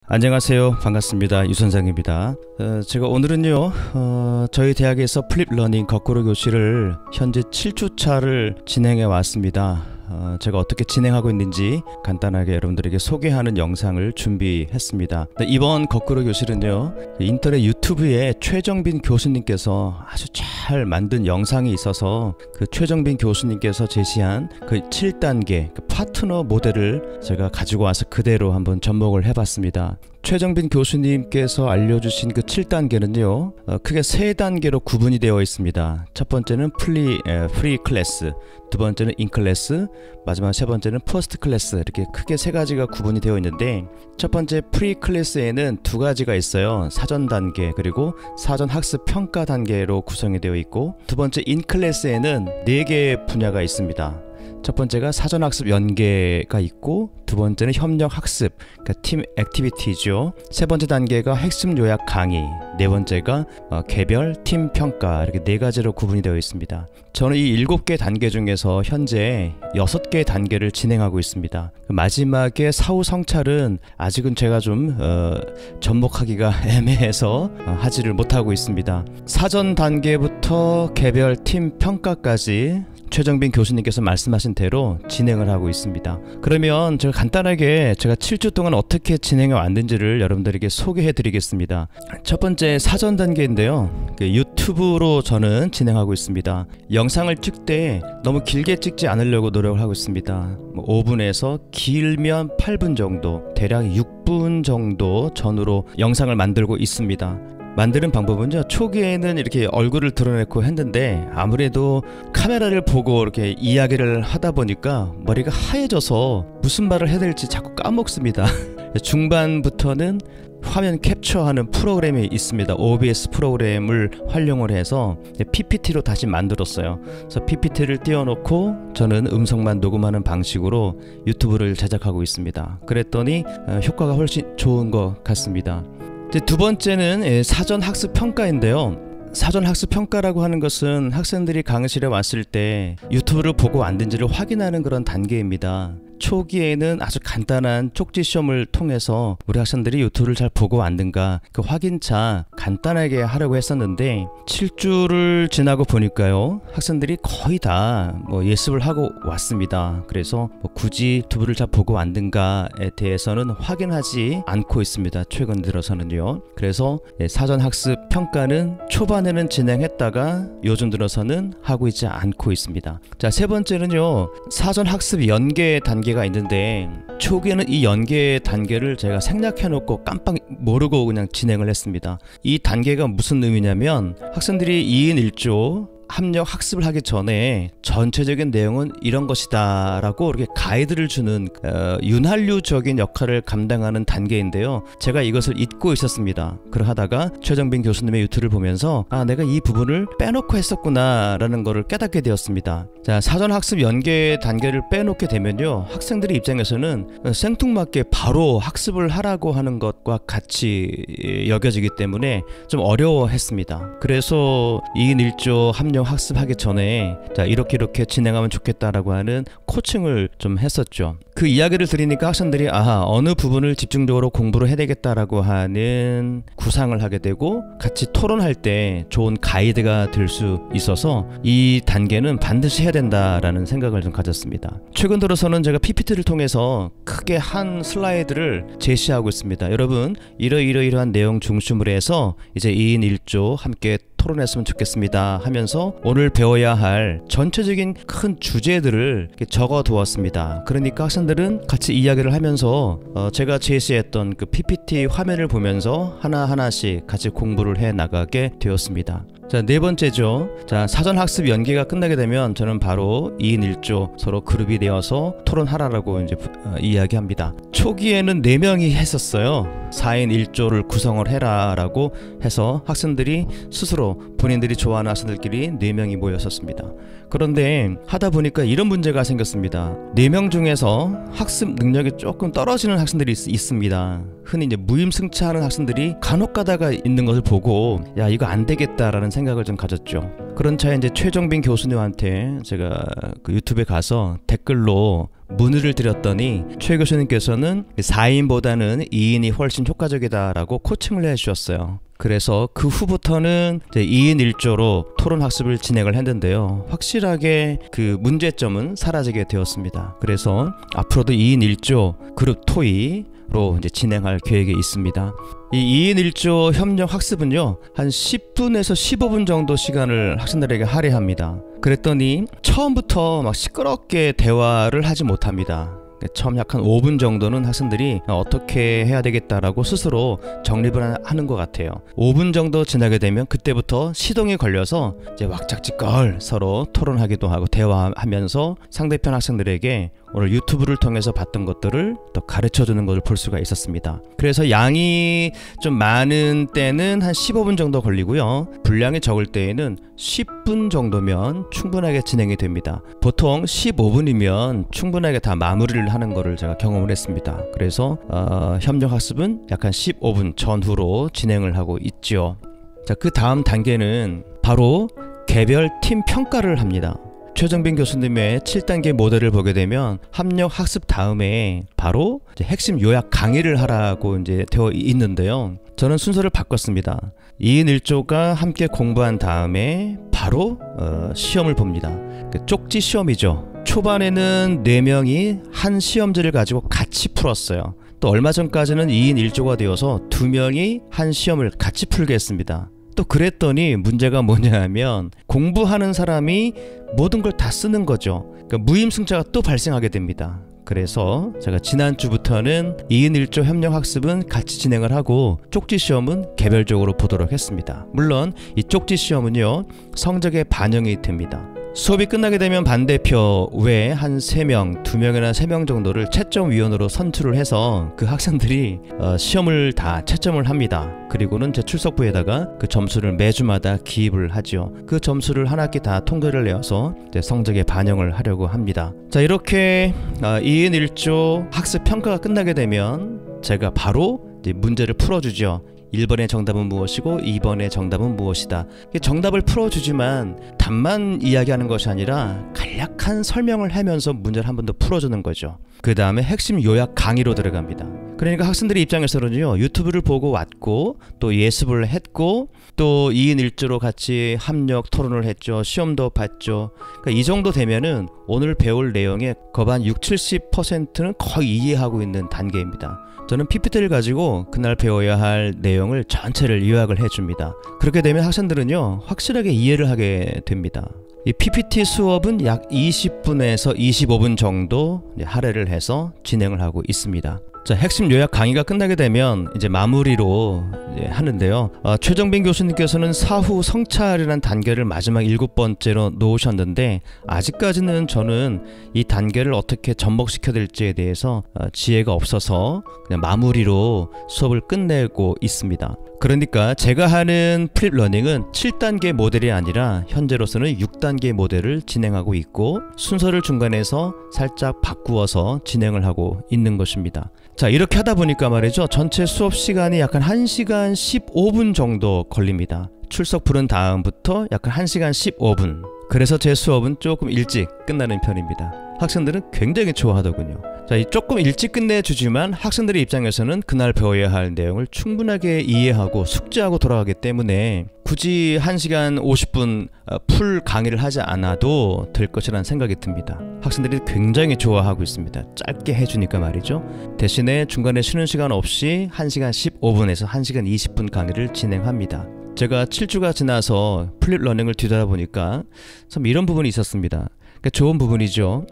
안녕하세요. 반갑습니다. 유선상입니다. 제가 오늘은요 저희 대학에서 플립러닝 거꾸로 교실을 현재 7주차를 진행해 왔습니다. 제가 어떻게 진행하고 있는지 간단하게 여러분들에게 소개하는 영상을 준비했습니다. 이번 거꾸로 교실은요 인터넷 유튜브에 최정빈 교수님께서 아주 잘 만든 영상이 있어서 그 최정빈 교수님께서 제시한 그 7단계 그 파트너 모델을 제가 가지고 와서 그대로 한번 접목을 해봤습니다. 최정빈 교수님께서 알려주신 그 7단계는요 크게 3단계로 구분이 되어 있습니다. 첫 번째는 프리 클래스, 두 번째는 인 클래스, 마지막 세 번째는 퍼스트 클래스, 이렇게 크게 3가지가 구분이 되어 있는데, 첫 번째 프리 클래스에는 2가지가 있어요. 사전 단계 그리고 사전 학습 평가 단계로 구성이 되어 있고, 두 번째 인 클래스에는 4개의 분야가 있습니다. 첫 번째가 사전학습 연계가 있고, 두 번째는 협력학습, 그러니까 팀 액티비티죠. 세 번째 단계가 핵심 요약 강의, 네 번째가 개별 팀 평가, 이렇게 4가지로 구분이 되어 있습니다. 저는 이 7개 단계 중에서 현재 6개 단계를 진행하고 있습니다. 마지막에 사후 성찰은 아직은 제가 좀 접목하기가 애매해서 하지를 못하고 있습니다. 사전 단계부터 개별 팀 평가까지 최정빈 교수님께서 말씀하신 대로 진행을 하고 있습니다. 그러면 제가 간단하게 제가 7주 동안 어떻게 진행해 왔는지를 여러분들에게 소개해 드리겠습니다. 첫 번째 사전 단계인데요, 유튜브로 저는 진행하고 있습니다. 영상을 찍을 때 너무 길게 찍지 않으려고 노력을 하고 있습니다. 5분에서 길면 8분 정도, 대략 6분 정도 전후로 영상을 만들고 있습니다. 만드는 방법은요, 초기에는 이렇게 얼굴을 드러내고 했는데 아무래도 카메라를 보고 이렇게 이야기를 하다 보니까 머리가 하얘져서 무슨 말을 해야 될지 자꾸 까먹습니다. 중반부터는 화면 캡처하는 프로그램이 있습니다. OBS 프로그램을 활용을 해서 PPT로 다시 만들었어요. 그래서 PPT를 띄워놓고 저는 음성만 녹음하는 방식으로 유튜브를 제작하고 있습니다. 그랬더니 효과가 훨씬 좋은 것 같습니다. 두 번째는 사전 학습 평가인데요. 사전 학습 평가라고 하는 것은 학생들이 강의실에 왔을 때 유튜브를 보고 왔는지를 확인하는 그런 단계입니다. 초기에는 아주 간단한 쪽지 시험을 통해서 우리 학생들이 유튜브를 잘 보고 왔는가 그 확인차 간단하게 하려고 했었는데, 7주를 지나고 보니까요 학생들이 거의 다 예습을 하고 왔습니다. 그래서 굳이 유튜브를 잘 보고 왔는가에 대해서는 확인하지 않고 있습니다. 최근 들어서는요. 그래서 사전 학습 평가는 초반에는 진행했다가 요즘 들어서는 하고 있지 않고 있습니다. 자, 세 번째는요, 사전 학습 연계 단계가 있는데, 초기에는 이 연계 단계를 제가 생략해 놓고 깜빡 모르고 그냥 진행을 했습니다. 이 단계가 무슨 의미냐면, 학생들이 2인 1조 합력 학습을 하기 전에 전체적인 내용은 이런 것이다 라고 이렇게 가이드를 주는 윤활유적인 역할을 감당하는 단계인데요, 제가 이것을 잊고 있었습니다. 그러하다가 최정빈 교수님의 유튜브를 보면서 내가 이 부분을 빼놓고 했었구나 라는 것을 깨닫게 되었습니다. 자, 사전학습 연계 단계를 빼놓게 되면요, 학생들의 입장에서는 생뚱맞게 바로 학습을 하라고 하는 것과 같이 여겨지기 때문에 좀 어려워했습니다. 그래서 2인 1조 합력 학습하기 전에 자, 이렇게 진행하면 좋겠다라고 하는 코칭을 좀 했었죠. 그 이야기를 들으니까 학생들이 어느 부분을 집중적으로 공부를 해야 되겠다라고 하는 구상을 하게 되고, 같이 토론할 때 좋은 가이드가 될 수 있어서 이 단계는 반드시 해야 된다라는 생각을 좀 가졌습니다. 최근 들어서는 제가 PPT를 통해서 크게 한 슬라이드를 제시하고 있습니다. 여러분, 이러이러한 내용 중심으로 해서 이제 2인 1조 함께 토론했으면 좋겠습니다 하면서 오늘 배워야 할 전체적인 큰 주제들을 이렇게 적어 두었습니다. 그러니까 학생들은 같이 이야기를 하면서 제가 제시했던 그 PPT 화면을 보면서 하나하나씩 같이 공부를 해 나가게 되었습니다. 자, 네 번째죠. 자, 사전 학습 연계가 끝나게 되면 저는 바로 2인 1조 서로 그룹이 되어서 토론하라고 이제 이야기합니다. 초기에는 4명이 했었어요. 4인 1조를 구성을 해라 라고 해서 학생들이 스스로 본인들이 좋아하는 학생들끼리 4명이 모였었습니다. 그런데 하다 보니까 이런 문제가 생겼습니다. 4명 중에서 학습 능력이 조금 떨어지는 학생들이 있습니다. 흔히 이제 무임승차하는 학생들이 간혹 가다가 있는 것을 보고 야, 이거 안 되겠다라는 생각을 좀 가졌죠. 그런 차에 이제 최정빈 교수님한테 제가 그 유튜브에 가서 댓글로 문의를 드렸더니 최 교수님께서는 4인보다는 2인이 훨씬 효과적이다라고 코칭을 해주셨어요. 그래서 그 후부터는 이제 2인 1조로 토론 학습을 진행을 했는데요. 확실하게 그 문제점은 사라지게 되었습니다. 그래서 앞으로도 2인 1조 그룹 토의로 이제 진행할 계획이 있습니다. 이 2인 1조 협력 학습은요, 한 10분에서 15분 정도 시간을 학생들에게 할애합니다. 그랬더니 처음부터 막 시끄럽게 대화를 하지 못합니다. 처음 약 한 5분 정도는 학생들이 어떻게 해야 되겠다라고 스스로 정립을 하는 것 같아요. 5분 정도 지나게 되면 그때부터 시동이 걸려서 이제 왁작지껄 서로 토론하기도 하고 대화하면서 상대편 학생들에게 오늘 유튜브를 통해서 봤던 것들을 또 가르쳐주는 것을 볼 수가 있었습니다. 그래서 양이 좀 많은 때는 한 15분 정도 걸리고요. 분량이 적을 때에는 10분 정도면 충분하게 진행이 됩니다. 보통 15분이면 충분하게 다 마무리를 하는 것을 제가 경험을 했습니다. 그래서 협력학습은 약간 15분 전후로 진행을 하고 있죠. 자, 그 다음 단계는 바로 개별 팀 평가를 합니다. 최정빈 교수님의 7단계 모델을 보게 되면 합력 학습 다음에 바로 이제 핵심 요약 강의를 하라고 이제 되어 있는데요. 저는 순서를 바꿨습니다. 2인 1조가 함께 공부한 다음에 바로 시험을 봅니다. 쪽지 시험이죠. 초반에는 4명이 한 시험지를 가지고 같이 풀었어요. 또 얼마 전까지는 2인 1조가 되어서 2명이 한 시험을 같이 풀게 했습니다. 또 그랬더니 문제가 뭐냐 하면 공부하는 사람이 모든 걸 다 쓰는 거죠. 그러니까 무임승차가 또 발생하게 됩니다. 그래서 제가 지난주부터는 2인 1조 협력학습은 같이 진행을 하고 쪽지 시험은 개별적으로 보도록 했습니다. 물론 이 쪽지 시험은요, 성적에 반영이 됩니다. 수업이 끝나게 되면 반대표 외에 한 3명, 2명이나 3명 정도를 채점위원으로 선출을 해서 그 학생들이 시험을 다 채점을 합니다. 그리고는 제 출석부에다가 그 점수를 매주마다 기입을 하죠. 그 점수를 한 학기 다 통계를 내어서 이제 성적에 반영을 하려고 합니다. 자, 이렇게 2인 1조 학습 평가가 끝나게 되면 제가 바로 이제 문제를 풀어주죠. 1번의 정답은 무엇이고 2번의 정답은 무엇이다. 정답을 풀어주지만 답만 이야기하는 것이 아니라 간략한 설명을 하면서 문제를 한 번 더 풀어주는 거죠. 그 다음에 핵심 요약 강의로 들어갑니다. 그러니까 학생들의 입장에서는요, 유튜브를 보고 왔고 또 예습을 했고 또 2인 1조로 같이 합력 토론을 했죠. 시험도 봤죠. 그러니까 이 정도 되면은 오늘 배울 내용의 거의 한 60-70%는 거의 이해하고 있는 단계입니다. 저는 PPT를 가지고 그날 배워야 할 내용을 전체를 요약을 해줍니다. 그렇게 되면 학생들은요, 확실하게 이해를 하게 됩니다. 이 PPT 수업은 약 20분에서 25분 정도 할애를 해서 진행을 하고 있습니다. 자, 핵심 요약 강의가 끝나게 되면 이제 마무리로 하는데요. 최정빈 교수님께서는 사후 성찰이라는 단계를 마지막 7번째로 놓으셨는데 아직까지는 저는 이 단계를 어떻게 접목시켜야 될지에 대해서 지혜가 없어서 그냥 마무리로 수업을 끝내고 있습니다. 그러니까 제가 하는 플립러닝은 7단계 모델이 아니라 현재로서는 6단계 모델을 진행하고 있고 순서를 중간에서 살짝 바꾸어서 진행을 하고 있는 것입니다. 자, 이렇게 하다 보니까 말이죠, 전체 수업 시간이 약간 1시간 15분 정도 걸립니다. 출석 부른 다음부터 약간 1시간 15분. 그래서 제 수업은 조금 일찍 끝나는 편입니다. 학생들은 굉장히 좋아하더군요. 자, 이 조금 일찍 끝내주지만 학생들의 입장에서는 그날 배워야 할 내용을 충분하게 이해하고 숙지하고 돌아가기 때문에 굳이 1시간 50분 풀 강의를 하지 않아도 될 것이라는 생각이 듭니다. 학생들이 굉장히 좋아하고 있습니다. 짧게 해주니까 말이죠. 대신에 중간에 쉬는 시간 없이 1시간 15분에서 1시간 20분 강의를 진행합니다. 제가 7주가 지나서 플립러닝을 뒤돌아보니까 참 이런 부분이 있었습니다. 그러니까 좋은 부분이죠.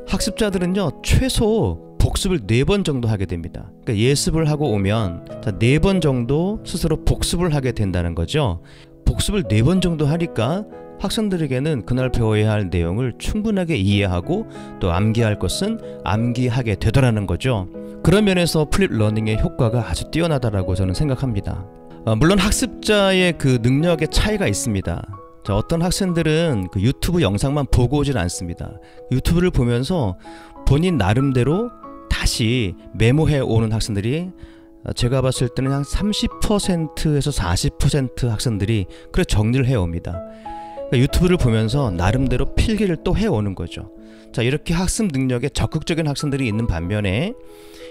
학습자들은요, 최소 복습을 4번 정도 하게 됩니다. 그러니까 예습을 하고 오면 4번 정도 스스로 복습을 하게 된다는 거죠. 복습을 4번 정도 하니까 학생들에게는 그날 배워야 할 내용을 충분하게 이해하고 또 암기할 것은 암기하게 되더라는 거죠. 그런 면에서 플립러닝의 효과가 아주 뛰어나다라고 저는 생각합니다. 물론 학습자의 그 능력의 차이가 있습니다. 자, 어떤 학생들은 그 유튜브 영상만 보고 오질 않습니다. 유튜브를 보면서 본인 나름대로 다시 메모해 오는 학생들이 제가 봤을 때는 한 30%에서 40% 학생들이 그래 정리를 해 옵니다. 그러니까 유튜브를 보면서 나름대로 필기를 또 해 오는 거죠. 자, 이렇게 학습 능력에 적극적인 학생들이 있는 반면에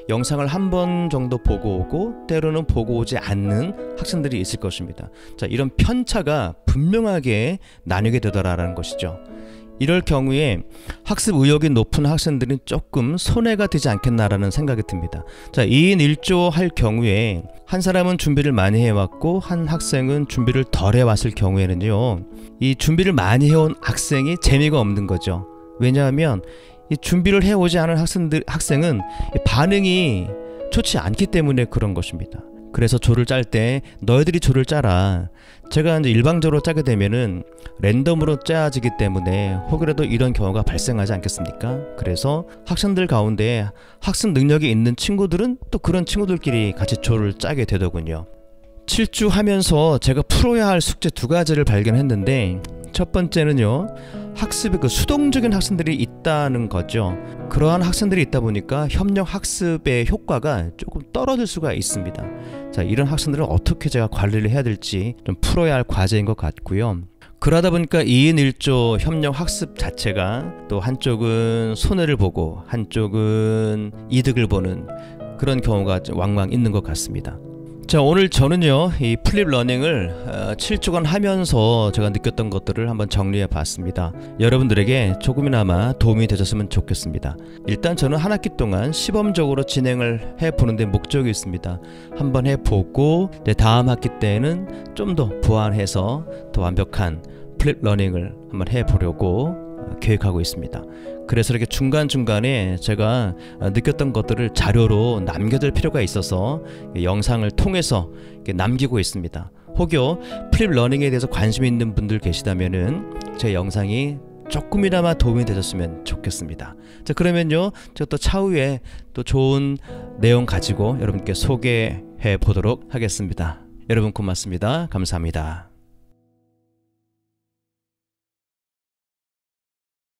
영상을 한 번 정도 보고 오고 때로는 보고 오지 않는 학생들이 있을 것입니다. 자, 이런 편차가 분명하게 나뉘게 되더라라는 것이죠. 이럴 경우에 학습 의욕이 높은 학생들은 조금 손해가 되지 않겠나라는 생각이 듭니다. 자, 2인 1조 할 경우에 한 사람은 준비를 많이 해왔고 한 학생은 준비를 덜 해왔을 경우에는요, 이 준비를 많이 해온 학생이 재미가 없는 거죠. 왜냐하면 이 준비를 해오지 않은 학생은 반응이 좋지 않기 때문에 그런 것입니다. 그래서 조를 짤 때 너희들이 조를 짜라. 제가 이제 일방적으로 짜게 되면은 랜덤으로 짜지기 때문에 혹여라도 이런 경우가 발생하지 않겠습니까? 그래서 학생들 가운데 학습 능력이 있는 친구들은 또 그런 친구들끼리 같이 조를 짜게 되더군요. 7주 하면서 제가 풀어야 할 숙제 2가지를 발견했는데, 첫 번째는요, 학습의 그 수동적인 학생들이 있다는 거죠. 그러한 학생들이 있다 보니까 협력 학습의 효과가 조금 떨어질 수가 있습니다. 자, 이런 학생들은 어떻게 제가 관리를 해야 될지 좀 풀어야 할 과제인 것 같고요. 그러다 보니까 2인 1조 협력 학습 자체가 또 한쪽은 손해를 보고 한쪽은 이득을 보는 그런 경우가 왕왕 있는 것 같습니다. 자, 오늘 저는요, 이 플립 러닝을 7주간 하면서 제가 느꼈던 것들을 한번 정리해 봤습니다. 여러분들에게 조금이나마 도움이 되셨으면 좋겠습니다. 일단 저는 한 학기 동안 시범적으로 진행을 해보는 데 목적이 있습니다. 한번 해보고 다음 학기 때는 좀 더 보완해서 더 완벽한 플립 러닝을 한번 해보려고 계획하고 있습니다. 그래서 이렇게 중간중간에 제가 느꼈던 것들을 자료로 남겨둘 필요가 있어서 영상을 통해서 남기고 있습니다. 혹여 플립 러닝에 대해서 관심 있는 분들 계시다면은 제 영상이 조금이나마 도움이 되셨으면 좋겠습니다. 자, 그러면요, 제가 또 차후에 또 좋은 내용 가지고 여러분께 소개해 보도록 하겠습니다. 여러분 고맙습니다. 감사합니다.